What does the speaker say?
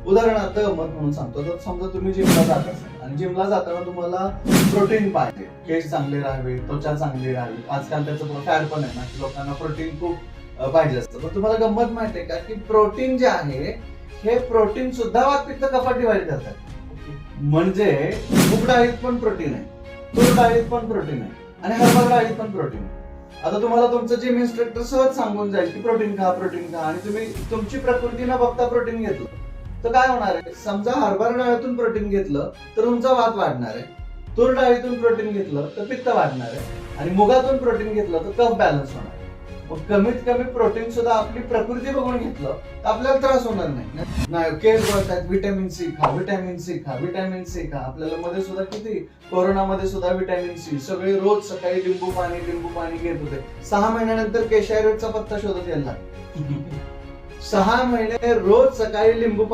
उदाहरणार्थ गंमत म्हणून सांगतो, तर समजा तुम्ही जिमला जात असाल आणि जिमला जाताना तुम्हाला प्रोटीन पाहिजे, केस चांगले राहावे, त्वचा चांगली राहावी. आजकाल त्याचं फॅड पण आहे ना, की लोकांना प्रोटीन खूप पाहिजे असतं. पण तुम्हाला गंमत माहिती आहे का, की प्रोटीन जे आहे हे प्रोटीन सुद्धा वात पित्त कफात डिवाइड करतात. म्हणजे मूग डाळीत पण प्रोटीन आहे, तूर डाळीत पण प्रोटीन आहे आणि हरभरा डाळीत पण प्रोटीन आहे. आता तुम्हाला तुमचं जिम इन्स्ट्रक्टर सहज सांगून जाईल की प्रोटीन खा, प्रोटीन खा, आणि तुम्ही तुमची प्रकृती न बघता प्रोटीन घेतलं तर काय होणार आहे? समजा हरभरा डाळीतून प्रोटीन घेतलं तर तुमचा वात वाढणार आहे, तूर डाळीतून प्रोटीन घेतलं तर पित्त वाढणार आहे, आणि मुगातून प्रोटीन घेतलं तर कफ बॅलन्स होणार आहे. मग कमीत कमी प्रोटीन सुद्धा आपली प्रकृती बघून घेतलं तर आपल्याला त्रास होणार नाही. केस बोलतात व्हिटॅमिन सी खा, व्हिटॅमिन सी खा, व्हिटॅमिन सी खा. आपल्याला मध्ये सुद्धा किती कोरोनामध्ये सुद्धा व्हिटॅमिन सी सगळे रोज सकाळी लिंबू पाणी घेत होते. 6 महिन्यानंतर केशायरोडचा पत्ता शोधत यायला लागला. 6 महिने रोज सकाळी लिंबू